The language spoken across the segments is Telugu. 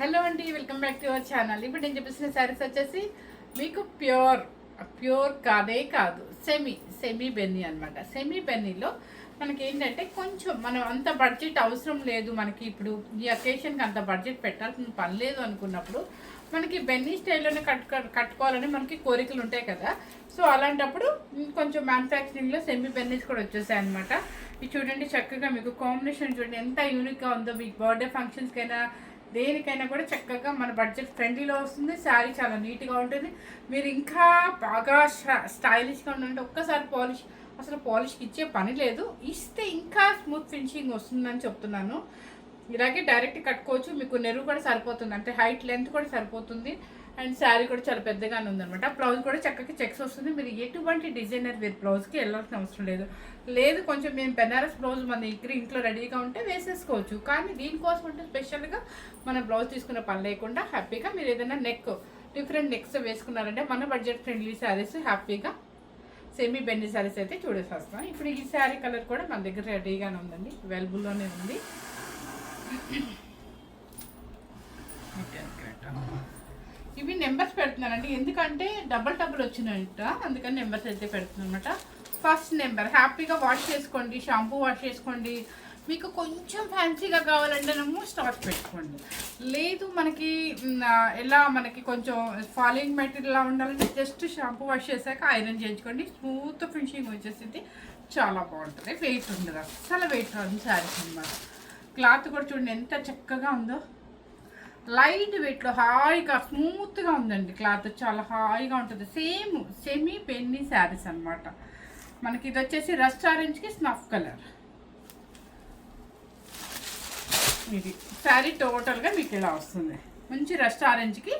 హలో అండి, welcome back to our channel. ఇప్పుడు నేను చూపిస్తున్న శారీస్ వచ్చేసి మీకు ప్యూర్ కాదే కాదు, సెమీ బెన్నీ అనమాట. సెమీ బెన్నీలో మనకి ఏంటంటే కొంచెం మనం అంత బడ్జెట్ అవసరం లేదు, మనకి ఇప్పుడు ఈ అకేషన్కి అంత బడ్జెట్ పెట్టాల్సిన పని లేదు అనుకున్నప్పుడు మనకి బెన్నీ స్టైల్లోనే కట్టుకోవాలని మనకి కోరికలు ఉంటాయి కదా. సో అలాంటప్పుడు కొంచెం మ్యానుఫ్యాక్చరింగ్లో సెమీ బెన్నీస్ కూడా వచ్చేసాయి అనమాట. ఇది చూడండి, చక్కగా మీకు కాంబినేషన్ చూడండి ఎంత యూనిక్గా ఉందో. మీకు బర్త్డే ఫంక్షన్స్కైనా దేనికైనా కూడా చక్కగా మన బడ్జెట్ ఫ్రెండ్లీలో వస్తుంది. శారీ చాలా నీట్గా ఉంటుంది. మీరు ఇంకా బాగా స్టైలిష్గా ఉండాలంటే ఒక్కసారి పాలిష్కి ఇచ్చే పని లేదు, ఇస్తే ఇంకా స్మూత్ ఫినిషింగ్ వస్తుందని చెప్తున్నాను. ఇలాగే డైరెక్ట్ కట్టుకోవచ్చు. మీకు నెరువు కూడా సరిపోతుంది, అంటే హైట్ లెంత్ కూడా సరిపోతుంది. అండ్ శారీ కూడా చాలా పెద్దగానే ఉందన్నమాట. బ్లౌజ్ కూడా చక్కగా చెక్స్ వస్తుంది. మీరు ఎటువంటి డిజైనర్ వేర్ బ్లౌజ్కి వెళ్ళాల్సిన అవసరం లేదు. కొంచెం మేము బెనారస్ బ్లౌజ్ మన దగ్గర ఇంట్లో రెడీగా ఉంటే వేసేసుకోవచ్చు. కానీ దీనికోసం అంటే స్పెషల్గా మన బ్లౌజ్ తీసుకునే పని లేకుండా హ్యాపీగా మీరు ఏదైనా డిఫరెంట్ నెక్స్ వేసుకున్నారంటే మన బడ్జెట్ ఫ్రెండ్లీ శారీస్ హ్యాపీగా సెమీ బెన్నీ శారీస్ అయితే చూడేసేస్తాం. ఇప్పుడు ఈ శారీ కలర్ కూడా మన దగ్గర రెడీగానే ఉందండి, అవైలబుల్లోనే ఉంది. ఇవి నెంబర్స్ పెడుతున్నానండి, ఎందుకంటే డబుల్ వచ్చినాయంట, అందుకని నెంబర్స్ అయితే పెడుతున్నాను అనమాట. ఫస్ట్ నెంబర్ హ్యాపీగా వాష్ చేసుకోండి, షాంపూ వాష్ చేసుకోండి. మీకు కొంచెం ఫ్యాన్సీగా కావాలంటే స్టార్చ్ పెట్టుకోండి. లేదు మనకి మనకి కొంచెం ఫాలింగ్ మెటీరియల్ ఉండాలంటే జస్ట్ షాంపూ వాష్ చేశాక ఐరన్ చేయించుకోండి. స్మూత్ ఫినిషింగ్ వచ్చేసి చాలా బాగుంటుంది. వెయిట్ ఉండదు, అసలు వెయిట్ రాదు శారీస్ అన్నమాట. క్లాత్ కూడా చూడండి ఎంత చక్కగా ఉందో, లైట్ వెయిట్లో హాయిగా స్మూత్గా ఉందండి. క్లాత్ చాలా హాయిగా ఉంటుంది. సెమీ బెన్నీ శారీస్ అనమాట. మనకి ఇది వచ్చేసి రస్ట్ ఆరెంజ్కి స్నఫ్ కలర్. ఇది శారీ టోటల్గా మీకు ఇలా వస్తుంది. మంచి రస్ట్ ఆరెంజ్కి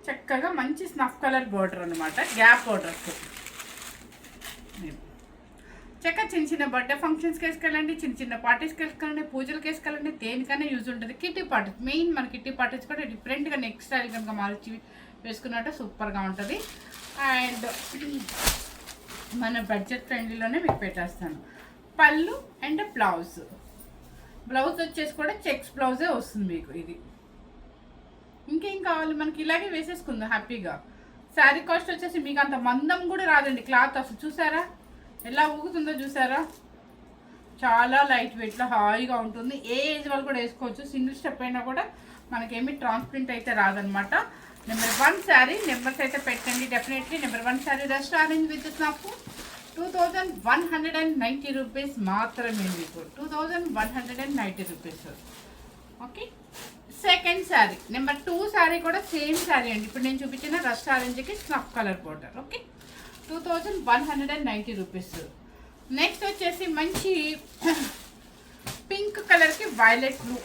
చక్కగా మంచి స్నఫ్ కలర్ బోర్డర్ అనమాట, గ్యాప్ బోర్డర్స్. చక్కగా చిన్న బర్త్డే ఫంక్షన్స్కి వేసుకెళ్ళండి, చిన్న పార్టీస్కి వేసుకెళ్ళండి, పూజలకి వేసుకెళ్ళండి, దేనికైనా యూజ్ ఉంటుంది. కిట్టి పార్టీస్ మెయిన్ మన కిట్టి పార్టీస్ కూడా డిఫరెంట్గా నెక్స్ట్ స్టైల్ కనుక మార్చి వేసుకున్నట్టు సూపర్గా ఉంటుంది. అండ్ మన బడ్జెట్ ఫ్రెండ్లీలోనే మీకు పెట్టేస్తాను. పళ్ళు అండ్ బ్లౌజ్ వచ్చేసి కూడా చెక్స్ బ్లౌజే వస్తుంది మీకు. ఇది ఇంకేం కావాలి మనకి, ఇలాగే వేసేసుకుందాం హ్యాపీగా. శారీ కాస్ట్ వచ్చేసి మీకు అంత మందం కూడా రాదండి. క్లాత్ అసలు చూసారా ఎలా ఊగుతుందో, చూసారా? చాలా లైట్ వెయిట్లో హాయిగా ఉంటుంది. ఏ ఏజ్ వాళ్ళు కూడా వేసుకోవచ్చు. సింగిల్ స్టెప్ అయినా కూడా మనకేమి ట్రాన్స్ప్రింట్ అయితే రాదనమాట. నెంబర్ 1 శారీ నెంబర్స్ అయితే పెట్టండి definitely. Number 1 sari rust orange with snap 2190 rupees మాత్రమే మీకు, 2190 rupees. Okay, second sari number 2 sari కూడా సేమ్ శారీ అండి. ఇప్పుడు నేను చూపించిన రస్ట్ ఆరెంజ్కి snuff colour border. Okay, 2190 rupees. Next వచ్చేసి మంచి పింక్ కలర్కి వైలెట్ బ్లూ.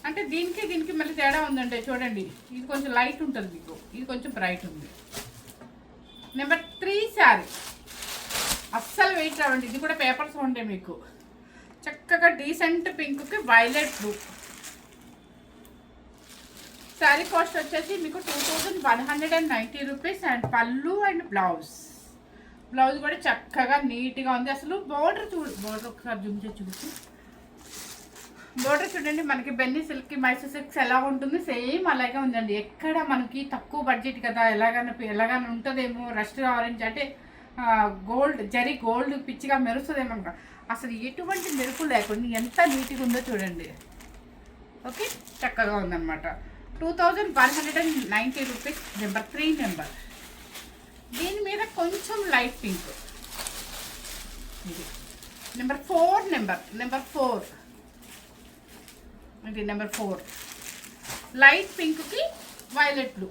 అంటే దీనికి మళ్ళీ తేడా ఉందండి, చూడండి. ఇది కొంచెం లైట్ ఉంటుంది మీకు, ఇది కొంచెం బ్రైట్ ఉంది. నెంబర్ 3 శారీ అస్సలు వెయిట్ రావండి. ఇది కూడా పేపర్స్ ఉంటాయి మీకు. చక్కగా డీసెంట్ పింక్కి వైలెట్ బ్లూ. శారీ కాస్ట్ వచ్చేసి మీకు 2190 రూపీస్. అండ్ పళ్ళు అండ్ బ్లౌజ్ కూడా చక్కగా నీట్గా ఉంది. అసలు బోర్డర్ ఒకసారి జూమ్ చేసి చూపించి, బోర్డర్ చూడండి. మనకి బెన్నీ సిల్క్కి మైసూర్ సిల్క్స్ ఎలా ఉంటుంది సేమ్ అలాగే ఉందండి. ఎక్కడ మనకి తక్కువ బడ్జెట్ కదా, ఎలాగైనా ఉంటుందేమో. రస్ట్ ఆరెంజ్ అంటే గోల్డ్ పిచ్చిగా మెరుస్తుందేమో, అసలు ఎటువంటి మెరుపు లేకుండా ఎంత నీట్గా ఉందో చూడండి. ఓకే, చక్కగా ఉందన్నమాట. 2190 రూపీస్. Number 3 number. దీని మీద కొంచెం లైట్ పింక్. ఇది నెంబర్ 4 నెంబర్ 4. ఇది నెంబర్ 4 లైట్ పింక్కి violet blue.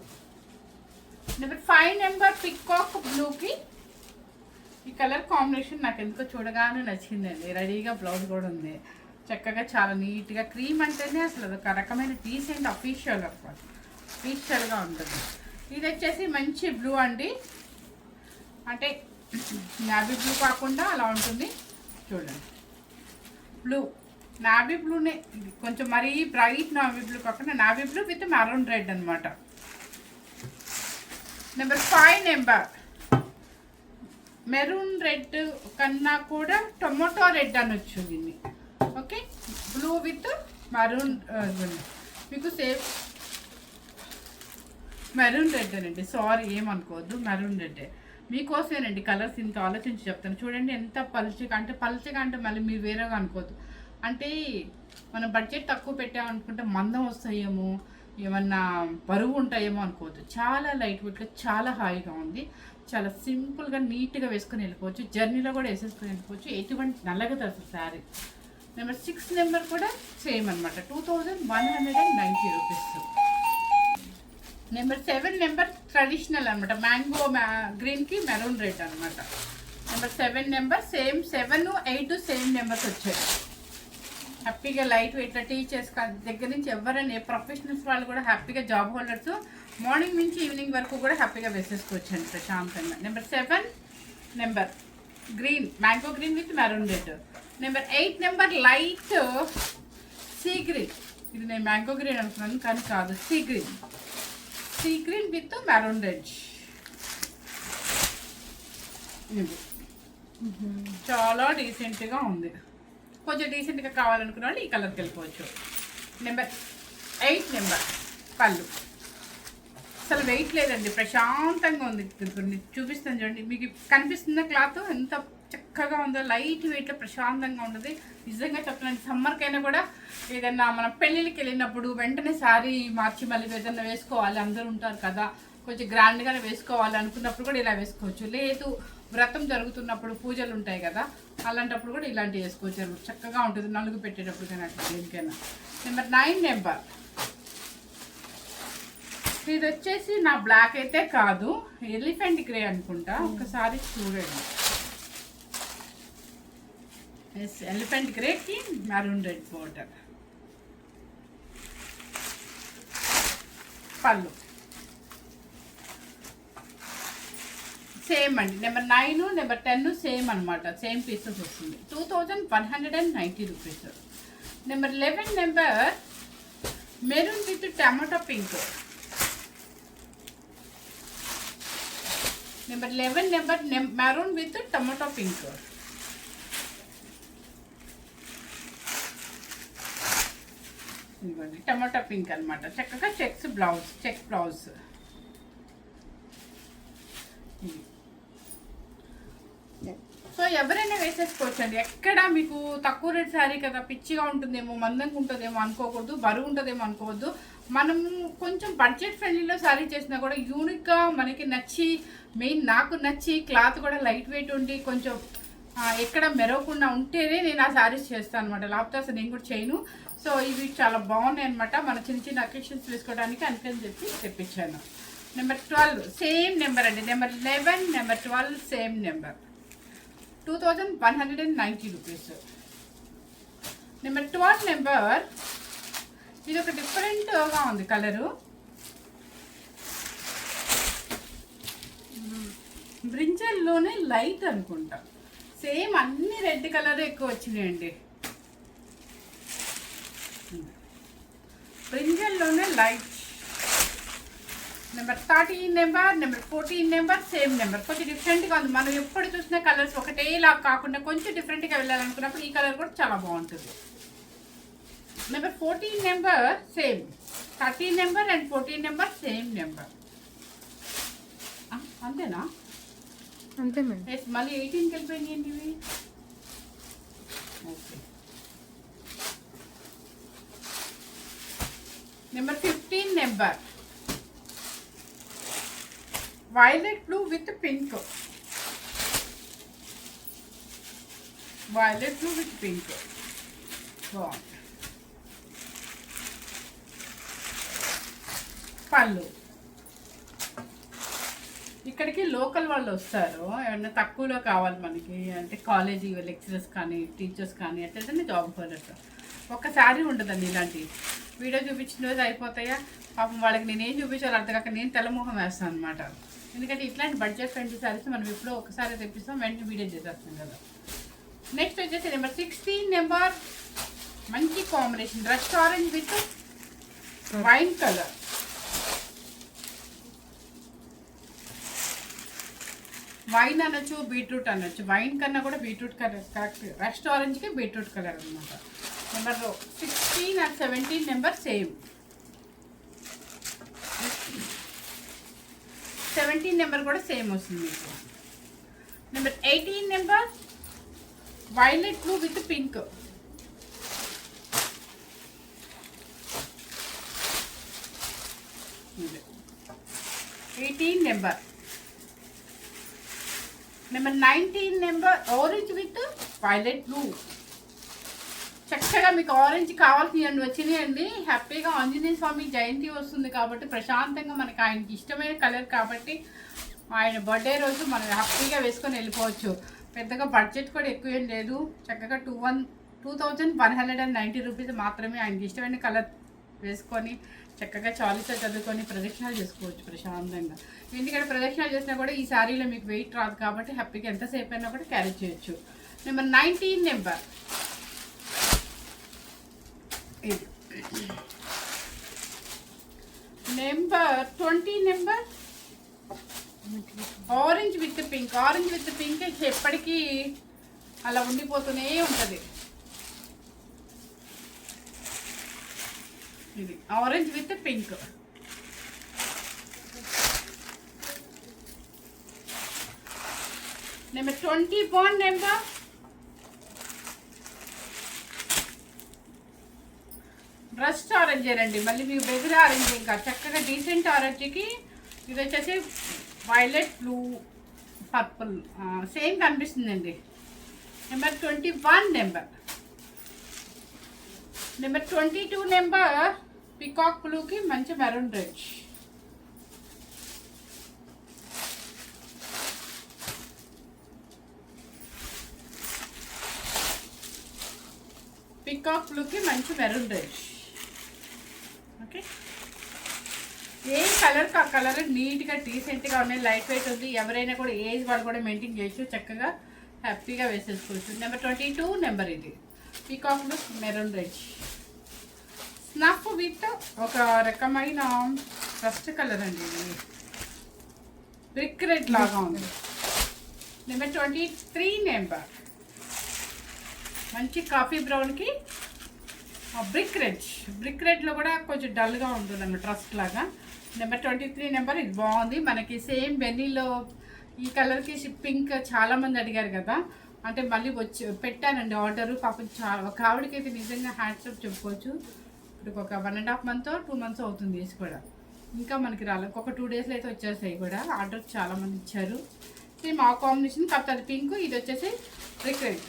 Number 5 number peacock బ్లూకి. ఈ కలర్ కాంబినేషన్ నాకు ఎందుకో చూడగానే నచ్చిందండి. రెడీగా బ్లౌజ్ కూడా ఉంది. చక్కగా చాలా నీట్గా క్రీమ్ అంటేనే అసలు ఒక రకమైన డీసెంట్ అఫీషియల్గా ఉంటుంది. ఇది వచ్చేసి మంచి బ్లూ అండి, అంటే నావీ బ్లూ కాకుండా అలా ఉంటుంది చూడండి. నావీ బ్లూనే, ఇది కొంచెం మరీ బ్రైట్ నావీ బ్లూ కాకుండా navy blue with maroon red అనమాట. నెంబర్ 5 నెంబర్ మెరూన్ రెడ్ కన్నా కూడా టొమాటో రెడ్ అనొచ్చు దీన్ని. ఓకే, బ్లూ విత్ మరూన్ మీకు సేమ్ మెరూన్ రెడ్ అండి, సారీ ఏమనుకోవద్దు, మెరూన్ రెడ్ మీకోసమేనండి. కలర్స్ ఇంత ఆలోచించి చెప్తాను. చూడండి ఎంత పల్చగా అంటే మళ్ళీ మీరు వేరేగా అనుకోవద్దు. అంటే మనం బడ్జెట్ తక్కువ పెట్టామనుకుంటే మందం వస్తాయేమో, ఏమన్నా బరువు ఉంటాయేమో అనుకోవద్దు. చాలా లైట్ వెయిట్గా చాలా హాయిగా ఉంది. చాలా సింపుల్గా నీట్గా వేసుకొని వెళ్ళిపోవచ్చు. జర్నీలో కూడా వేసేసుకొని వెళ్ళిపోవచ్చు. ఎటువంటి నల్లగదు అసలు శారీ. నెంబర్ 6 నెంబర్ కూడా సేమ్ అనమాట, 2190 రూపీస్. నెంబర్ 7 నెంబర్ ట్రెడిషనల్ అనమాట, మ్యాంగో గ్రీన్కి మెరూన్ రెడ్ అనమాట. Number 7 number same, 7, 8 same numbers వచ్చాయి. హ్యాపీగా లైట్ వెయిట్ టీచర్స్ దగ్గర నుంచి ఎవరైనా ప్రొఫెషనల్స్ వాళ్ళు కూడా హ్యాపీగా, జాబ్ హోల్డర్స్ మార్నింగ్ నుంచి ఈవినింగ్ వరకు కూడా హ్యాపీగా వేసేసుకోవచ్చండి ప్రశాంతంగా. Number 7 number green, mango green with maroon red. Number 8 number light sea green. ఇది నేను మ్యాంగో గ్రీన్ అనుకున్నాను కానీ కాదు, sea green with maroon red. ఇది చాలా డీసెంట్గా ఉంది. కొంచెం డీసెంట్గా కావాలనుకున్న వాళ్ళు ఈ కలర్కి వెళ్ళిపోవచ్చు. నెంబర్ 8 నెంబర్ పళ్ళు. అసలు వెయిట్ లేదండి, ప్రశాంతంగా ఉంది. చూపిస్తాను చూడండి, మీకు కనిపిస్తుందా క్లాత్ ఎంత చక్కగా ఉందో. లైట్ వెయిట్లో ప్రశాంతంగా ఉంటుంది. నిజంగా చెప్తున్నాను, సమ్మర్కైనా కూడా ఏదైనా మనం పెళ్ళిళ్ళకి వెళ్ళినప్పుడు వెంటనే శారీ మార్చి మళ్ళీ ఏదైనా వేసుకోవాలి, అందరూ ఉంటారు కదా, కొంచెం గ్రాండ్గానే వేసుకోవాలి అనుకున్నప్పుడు కూడా ఇలా వేసుకోవచ్చు. లేదు వ్రతం జరుగుతున్నప్పుడు పూజలు ఉంటాయి కదా, అలాంటప్పుడు కూడా ఇలాంటివి వేసుకోవచ్చు. చక్కగా ఉంటుంది నలుగు పెట్టేటప్పుడు కానీ అట్లా దేనికైనా. నెంబర్ 9 నెంబర్ ఇది వచ్చేసి నా బ్లాక్ అయితే కాదు, ఎలిఫెంట్ గ్రే అనుకుంటా. ఒకసారి చూడండి, ఎలిఫెంట్ గ్రేకి మెరూన్ రెడ్ బోర్డర్. పళ్ళు సేమ్ అండి. నెంబర్ 9 నెంబర్ 10 సేమ్ అనమాట, సేమ్ పీసెస్ వస్తుంది. 2190 rupees. Number 11 number maroon with tomato pink. Number 11 number maroon with tomato pink. ఇదిగోండి టమాటో పింక్ అనమాట, చక్కగా చెక్ బ్లౌజ్. సో ఎవరైనా వేసేసుకోవచ్చండి. ఎక్కడ మీకు తక్కువ రేట్ శారీ కదా, పిచ్చిగా ఉంటుందేమో, మందంగా ఉంటుందేమో అనుకోకూడదు, బరువు ఉంటుందేమో అనుకోవద్దు. మనము కొంచెం బడ్జెట్ ఫ్రెండ్లీలో శారీ చేసినా కూడా యూనిక్గా మనకి నచ్చి, మెయిన్ నాకు నచ్చి క్లాత్ కూడా లైట్ వెయిట్ ఉండి కొంచెం ఎక్కడ మెరవకుండా ఉంటేనే నేను ఆ శారీస్ చేస్తాను అనమాట. లేకపోతే అసలు నేను కూడా చేయను. సో ఇవి చాలా బాగున్నాయి అనమాట, మన చిన్న అకేషన్స్ వేసుకోవడానికి అందుకని చెప్పి తెప్పించాను. నెంబర్ 12 సేమ్ నెంబర్ అండి. Number 11 number 12 same number, 2190 rupees. Number 12 number ఇది ఒక డిఫరెంట్గా ఉంది కలరు, బ్రింజల్లోనే లైట్ అనుకుంటా. సేమ్ అన్ని రెడ్ కలర్ ఎక్కువ వచ్చినాయండి. బ్రింజల్లోనే light. Number 13 number, number 14 number same number. కొంచెం డిఫరెంట్గా ఉంది. మనం ఎప్పుడు చూసిన కలర్స్ ఒకటేలా కాకుండా కొంచెం డిఫరెంట్గా వెళ్ళాలనుకున్నప్పుడు ఈ కలర్ కూడా చాలా బాగుంటుంది. Number 14 number same, 13 number and 14 number same number. అంతేనా? అంతే మేడం. మళ్ళీ 18కి వెళ్ళిపోయింది ఇవి. Okay. Number 15 number violet blue with pink. Violet blue with pink బాగుంది. పళ్ళు ఇక్కడికి లోకల్ వాళ్ళు వస్తారు, ఏమన్నా తక్కువలో కావాలి మనకి అంటే కాలేజీ లెక్చరర్స్ కానీ టీచర్స్ కానీ అట్లయితే జాబ్ హోల్డర్స్. ఒక్కసారి ఉంటుందండి ఇలాంటి వీడియో చూపించిన రోజు అయిపోతాయా పాపం వాళ్ళకి నేనేం చూపించాలి అర్థం కాక నేను తెల్లమొహం వేస్తాను అనమాట. ఎందుకంటే ఇట్లాంటి బడ్జెట్ ఫ్రెండ్లీ సారీస్ మనం ఎప్పుడో ఒకసారి తెప్పిస్తాం, వెంటనే వీడియో చేసేస్తాం కదా. నెక్స్ట్ వచ్చేసి నెంబర్ 16 నెంబర్ మంచి combination, rust orange with wine colour. Wine అనొచ్చు, బీట్రూట్ అనొచ్చు. వైన్ కన్నా కూడా బీట్రూట్ కలర్ కరెక్ట్. రస్ట్ ఆరెంజ్కి బీట్రూట్ కలర్ అనమాట. Number 16 and 17 number same. 17 number కూడా సేమ్ వస్తుంది మీకు. Number 18 number violet blue with pink. Number 19 number orange with violet blue. చక్కగా మీకు ఆరెంజ్ కావాల్సినవి వచ్చినాయండి. హ్యాపీగా ఆంజనేయ స్వామి జయంతి వస్తుంది కాబట్టి ప్రశాంతంగా మనకి ఆయనకి ఇష్టమైన కలర్ కాబట్టి ఆయన బర్త్డే రోజు మనం హ్యాపీగా వేసుకొని వెళ్ళిపోవచ్చు. పెద్దగా బడ్జెట్ కూడా ఎక్కువ ఏం లేదు. చక్కగా 2190 రూపీస్ మాత్రమే ఆయనకి ఇష్టమైన కలర్ వేసుకొని చక్కగా చాలీతో చదువుకొని ప్రదక్షిణాలు చేసుకోవచ్చు ప్రశాంతంగా. ఎందుకంటే ప్రదక్షిణాలు చేసినా కూడా ఈ శారీలో మీకు వెయిట్ రాదు కాబట్టి హ్యాపీగా ఎంతసేపు అయినా కూడా క్యారీ చేయొచ్చు. Number 19 number number 20 number orange with pink. Orange with pink ఎప్పటికీ అలా ఉండిపోతూనే ఉంటుంది. ఇది orange with pink. Number 21 number rust orange అండి. మళ్ళీ మీకు బెదిరి ఆరెంజ్ ఇంకా చక్కగా డీసెంట్ ఆరెంజ్కి ఇది వచ్చేసి వైలెట్ బ్లూ పర్పుల్ సేమ్ కనిపిస్తుందండి. నెంబర్ 21 నెంబర్ 22 నెంబర్ పికాక్ బ్లూకి మంచి మెరూన్ రెడ్. పికాక్ బ్లూకి మంచి మెరూన్ రెడ్. ఓకే, ఏ కలర్కి ఆ కలర్ నీట్గా డీసెంట్గా ఉన్నాయి. లైట్ వెయిట్ ఉంది. ఎవరైనా కూడా ఏజ్ వాళ్ళు కూడా మెయింటైన్ చేయొచ్చు. చక్కగా హ్యాపీగా వేసేసుకోవచ్చు. నెంబర్ 22 నెంబర్ ఇది peacock blue maroon red. Snuff with ఒక రకమైన ఫస్ట్ కలర్ అండి. ఇది బ్రిక్ రెడ్ లాగా ఉంది. నెంబర్ 23 నెంబర్ మంచి కాఫీ బ్రౌన్కి బ్రిక్ రెడ్. బ్రిక్ రెడ్లో కూడా కొంచెం డల్గా ఉంటుంది అన్నమాట, ట్రస్ట్ లాగా. నెంబర్ 23 నెంబర్ ఇది బాగుంది. మనకి సేమ్ బెన్నీలో ఈ కలర్కి పింక్ చాలామంది అడిగారు కదా, అంటే మళ్ళీ వచ్చి పెట్టానండి ఆర్డరు. పాపం ఒక ఆవిడకి అయితే నిజంగా హ్యాండ్సప్ చెప్పుకోవచ్చు. ఇప్పుడు ఒక 1.5 month 2 months అవుతుంది వేసి కూడా, ఇంకా మనకి రాలేదు. ఒక 2 daysలో అయితే వచ్చేసాయి కూడా. ఆర్డర్ చాలామంది ఇచ్చారు. సేమ్ ఆ కాంబినేషన్ కాకపోతే అది పింక్, ఇది వచ్చేసి బ్రిక్ రెడ్.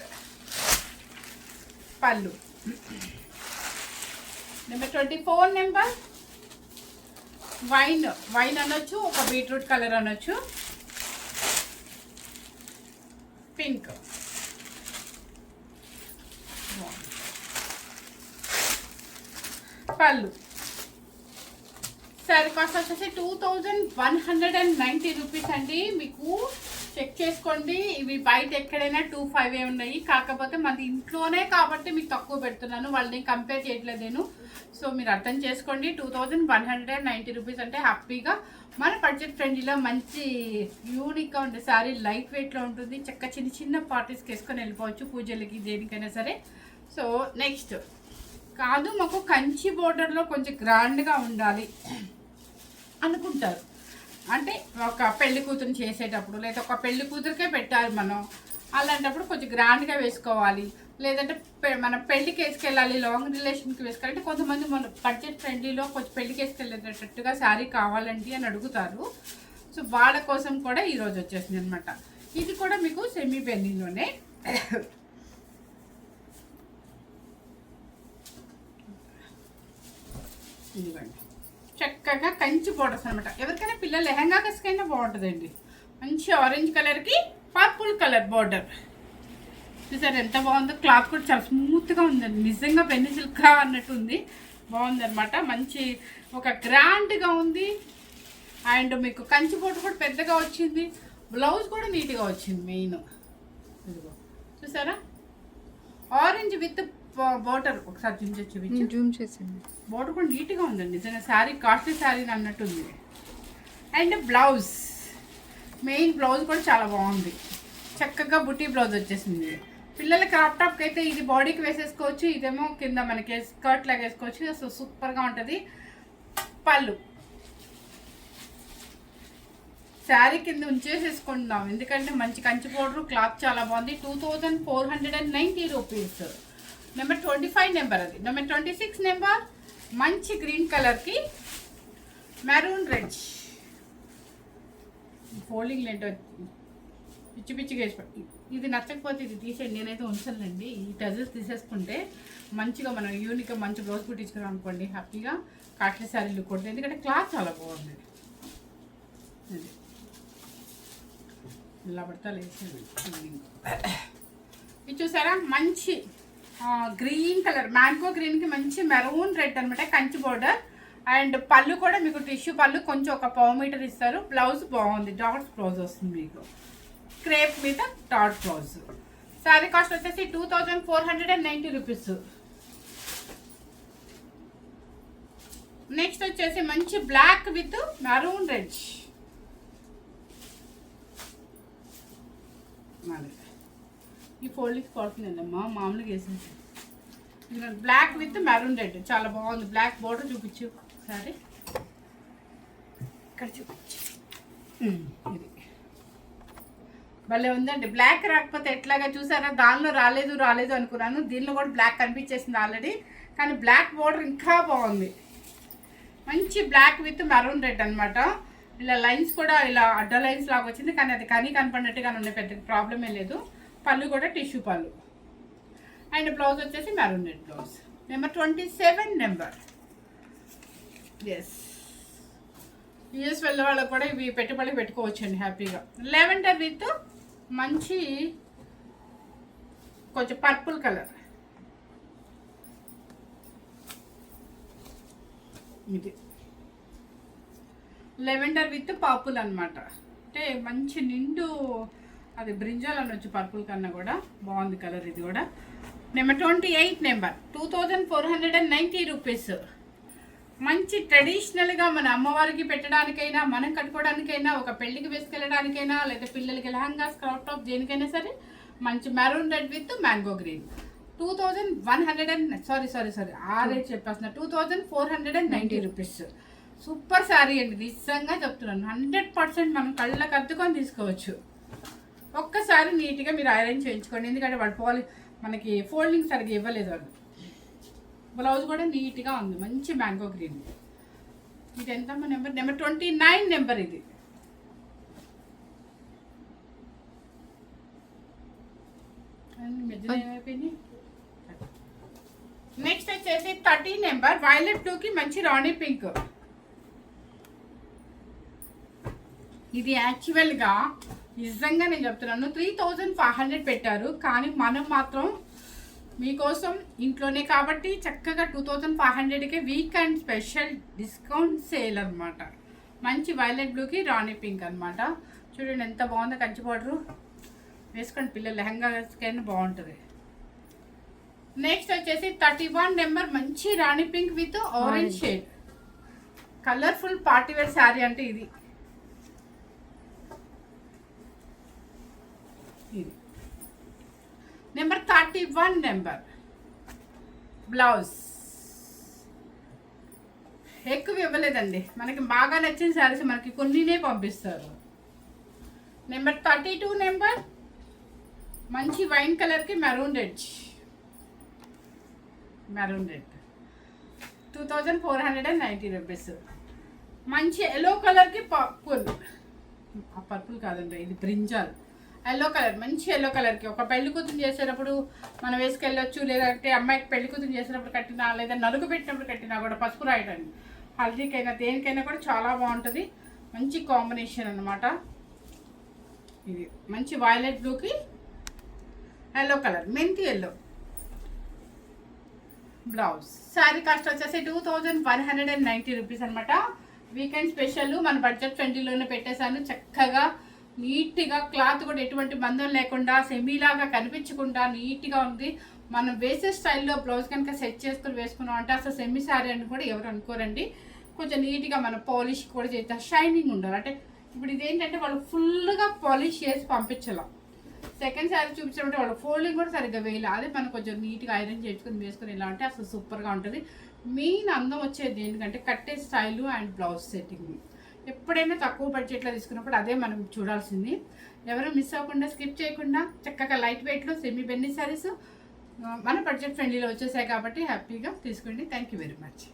పళ్ళు. నెంబర్ 24 నెంబర్ వైన్ అనొచ్చు, ఒక బీట్రూట్ కలర్ అనొచ్చు, పింక్. పళ్ళు. సారీ కాస్ట్ వచ్చేసి 2190 రూపీస్ అండి. మీకు చెక్ చేసుకోండి. ఇవి బయట ఎక్కడైనా 25 ఉన్నాయి. కాకపోతే మనది ఇంట్లోనే కాబట్టి మీకు తక్కువ పెడుతున్నాను. వాళ్ళని కంపేర్ చేయట్లేదు నేను. సో మీరు అర్థం చేసుకోండి. 2190 రూపీస్ అంటే హ్యాపీగా మన బడ్జెట్ ఫ్రెండ్లీలో మంచి యూనిక్గా ఉండే శారీ. లైట్ వెయిట్లో ఉంటుంది. చక్క చిన్న చిన్న పార్టీస్కి వేసుకొని వెళ్ళిపోవచ్చు, పూజలకి దేనికైనా సరే. సో నెక్స్ట్ కాదు, మాకు కంచి బోర్డర్లో కొంచెం గ్రాండ్గా ఉండాలి అనుకుంటారు. అంటే ఒక పెళ్లి కూతురు చేసేటప్పుడు, లేదా ఒక పెళ్లి కూతురికే పెట్టాలి మనం, అలాంటప్పుడు కొంచెం గ్రాండ్గా వేసుకోవాలి. లేదంటే మనం పెళ్లికి వేసుకెళ్ళాలి, లాంగ్ రిలేషన్కి వేసుకోవాలంటే కొంతమంది మన బడ్జెట్ ఫ్రెండ్లీలో కొంచెం పెళ్లికి వేసుకెళ్ళేటట్టుగా శారీ కావాలండి అని అడుగుతారు. సో వాళ్ళ కోసం కూడా ఈరోజు వచ్చేసింది అనమాట. ఇది కూడా మీకు సెమీ బెన్నీలోనే. ఇదిగోండి చక్కగా కంచి బోర్డర్స్ అనమాట. ఎవరికైనా పిల్లలు లెహంగా కసుకైనా బాగుంటుందండి. మంచి ఆరెంజ్ కలర్కి పర్పుల్ కలర్ బోర్డర్. చూసారు ఎంత బాగుందో. క్లాత్ కూడా చాలా స్మూత్గా ఉందండి. నిజంగా పెన్ని సిల్క్ అన్నట్టు ఉంది. బాగుందనమాట. మంచి ఒక గ్రాండ్గా ఉంది. అండ్ మీకు కంచి బోర్డర్ కూడా పెద్దగా వచ్చింది. బ్లౌజ్ కూడా నీట్గా వచ్చింది. మెయిన్ ఇదిగో చూసారా, ఆరెంజ్ విత్ బోర్డర్. ఒకసారి జూమ్ చేసింది. బోర్డర్ కూడా నీట్గా ఉందండి. నిజంగా శారీ కాస్ట్లీ శారీ అన్నట్టు ఉంది. అండ్ బ్లౌజ్, మెయిన్ బ్లౌజ్ కూడా చాలా బాగుంది. చక్కగా బుటీ బ్లౌజ్ వచ్చేసింది. పిల్లల క్రాప్ టాప్కి అయితే ఇది బాడీకి వేసేసుకోవచ్చు. ఇదేమో కింద మనకి స్కర్ట్ లాగా వేసుకోవచ్చు. సో సూపర్గా ఉంటుంది. పళ్ళు. శారీ కింద ఉంచేసేసుకుంటున్నాం, ఎందుకంటే మంచి కంచి పౌడర్, క్లాత్ చాలా బాగుంది. 2490 రూపీస్. నెంబర్ 25 నెంబర్ అది. నెంబర్ 26 నెంబర్ మంచి గ్రీన్ కలర్కి మెరూన్ రెడ్. ఫోల్డింగ్ ఏంటో పిచ్చి పిచ్చిగా వేసి, ఇది నచ్చకపోతే ఇది తీసేయండి, నేనైతే ఉంచాలండి. ఈ టజల్స్ తీసేసుకుంటే మంచిగా మనం యూనిక్గా మంచి బ్లౌజ్ కుట్టించుకున్నాం అనుకోండి, హ్యాపీగా కాట్లీ శారీలు కొడుతుంది, ఎందుకంటే క్లాత్ చాలా బాగుంది. ఇలా పడతా లేదు. ఇది చూసారా, మంచి గ్రీన్ కలర్, మ్యాంగో గ్రీన్కి మంచి మెరూన్ రెడ్ అనమాట, కంచి బోర్డర్. అండ్ పళ్ళు కూడా మీకు టిష్యూ పళ్ళు, కొంచెం ఒక 1.5 మీటర్ ఇస్తారు. బ్లౌజ్ బాగుంది, డాట్స్ బ్లౌజ్ వస్తుంది మీకు, క్రేప్ మీద డాట్ బ్లౌజ్. శారీ కాస్ట్ వచ్చేసి 2490 రూపీస్. నెక్స్ట్ వచ్చేసి మంచి బ్లాక్ విత్ మెరూన్ రెడ్. ఈ ఫోల్డింగ్ పడుతుందండమ్మా, మామూలుగా వేసేసి. బ్లాక్ విత్ మెరూన్ రెడ్ చాలా బాగుంది. బ్లాక్ బోర్డర్ చూపించు సరే, ఇక్కడ చూపించు. ఇది భలే ఉందండి. బ్లాక్ రాకపోతే ఎట్లాగా చూసారా, దానిలో రాలేదు అనుకున్నాను, దీనిలో కూడా బ్లాక్ కనిపించేసింది ఆల్రెడీ, కానీ బ్లాక్ బోర్డర్ ఇంకా బాగుంది. మంచి బ్లాక్ విత్ మెరూన్ రెడ్ అనమాట. ఇలా లైన్స్ కూడా ఇలా అడ్డ లైన్స్ లాగా వచ్చింది, కానీ అది కనపడినట్టుగా ఉన్నాయి, పెద్ద ప్రాబ్లమే లేదు. పళ్ళు కూడా టిష్యూ పళ్ళు. అండ్ బ్లౌజ్ వచ్చేసి maroon red blouse. Number 27 number. Yes, US వెళ్ళే వాళ్ళకి కూడా ఇవి పెట్టుబడి పెట్టుకోవచ్చండి హ్యాపీగా. లెవెండర్ విత్ మంచి కొంచెం పర్పుల్ కలర్. ఇది లెవెండర్ విత్ పర్పుల్ అనమాట, అంటే మంచి నిండు అది బ్రింజాల్ అనొచ్చు, పర్పుల్ కన్నా కూడా బాగుంది కలర్ ఇది కూడా. Number 28 number 2490 rupees. మంచి ట్రెడిషనల్గా మన అమ్మవారికి పెట్టడానికైనా, మనం కట్టుకోవడానికైనా, ఒక పెళ్ళికి వేసుకెళ్ళడానికైనా, లేదా పిల్లలకి లెహంగాస్, క్రాప్ టాప్, దేనికైనా సరే మంచి maroon red with mango green. 2490 rupees. Super sari అండి, నిజంగా చెప్తున్నాను, 100% మనం కళ్ళకి అద్దుకొని తీసుకోవచ్చు. ఒక్కసారి నీట్గా మీరు ఐరన్ చేయించుకోండి, ఎందుకంటే వాడు మనకి ఫోల్డింగ్ సరిగ్గా ఇవ్వలేదు వాళ్ళు. బ్లౌజ్ కూడా నీట్గా ఉంది, మంచి మ్యాంగో గ్రీన్. ఇది ఎంతమ్మా నెంబర్? నెంబర్ 29 నెంబర్ ఇది. మధ్యలో ఏమైపోయింది. నెక్స్ట్ వచ్చేసి 30 నెంబర్ వైలెట్ బ్లూకి మంచి రాణి పింక్. ఇది యాక్చువల్గా నిజంగా నేను చెప్తున్నాను 3500 పెట్టారు, కానీ మనం మాత్రం మీకోసం ఇంట్లోనే కాబట్టి చక్కగా 2500కే వీకెండ్ స్పెషల్ డిస్కౌంట్ సేల్ అనమాట. మంచి వైలెట్ బ్లూకి రాణి పింక్ అనమాట. చూడండి ఎంత బాగుందో, కంచి పౌడరు వేసుకోండి, పిల్లలు లెహంగాస్కైనా బాగుంటుంది. నెక్స్ట్ వచ్చేసి 31 నెంబర్ మంచి rani pink with orange shade, colourful party wear sari అంటే ఇది. ఇది నెంబర్ 31 నెంబర్. బ్లౌజ్ ఎక్కువ ఇవ్వలేదండి, మనకి బాగా నచ్చిన శారీస్ మనకి కొన్నినే పంపిస్తారు. నెంబర్ 32 నెంబర్ మంచి వైన్ కలర్కి మెరూన్ రెడ్. 2490 రూపీస్. మంచి ఎల్లో కలర్కి పర్పుల్ కాదండి, ఇది బ్రింజాల్. ఎల్లో కలర్, మంచి ఎల్లో కలర్కి ఒక పెళ్లి కూతురు చేసేటప్పుడు మనం వేసుకెళ్ళొచ్చు, లేదంటే అమ్మాయికి పెళ్లి కూతురు చేసేటప్పుడు కట్టినా, లేదా నలుగు పెట్టినప్పుడు కట్టినా కూడా, పసుపు రాయడానికి, హల్దీకైనా దేనికైనా కూడా చాలా బాగుంటుంది. మంచి కాంబినేషన్ అనమాట. ఇది మంచి వైలెట్ బ్లూకి ఎల్లో కలర్, మెంతి ఎల్లో బ్లౌజ్. శారీ కాస్ట్ వచ్చేసి 2190 రూపీస్ అనమాట. వీకెండ్ స్పెషల్ మన బడ్జెట్ ఫ్రెండ్లీలోనే పెట్టేశాను. చక్కగా నీట్గా క్లాత్ కూడా ఎటువంటి బంధం లేకుండా, సెమీలాగా కనిపించకుండా నీట్గా ఉంది. మనం వేసే స్టైల్లో బ్లౌజ్ కనుక సెట్ చేసుకుని వేసుకున్నాం అంటే అసలు సెమీ శారీ అని కూడా ఎవరు అనుకోరండి. కొంచెం నీట్గా మనం పాలిష్ కూడా చేస్తే షైనింగ్ ఉండాలి. అంటే ఇప్పుడు ఇదేంటంటే వాళ్ళు ఫుల్గా పాలిష్ చేసి పంపించాలి. సెకండ్ శారీ చూపించినప్పుడు వాళ్ళు ఫోల్డింగ్ కూడా సరిగ్గా వేయాలి. అదే మనం కొంచెం నీట్గా ఐరన్ చేసుకుని వేసుకుని ఇలా అంటే అసలు సూపర్గా ఉంటుంది. మెయిన్ అందం వచ్చేది ఏంటంటే కట్టే స్టైలు అండ్ బ్లౌజ్ సెట్టింగ్. ఎప్పుడైనా తక్కువ బడ్జెట్లో తీసుకున్నప్పుడు అదే మనం చూడాల్సింది. ఎవరు మిస్ అవ్వకుండా స్కిప్ చేయకుండా చక్కగా లైట్ వెయిట్లో సెమీ బెన్నీ శారీస్ మన బడ్జెట్ ఫ్రెండ్లీలో వచ్చేసాయి కాబట్టి హ్యాపీగా తీసుకోండి. Thank you very much.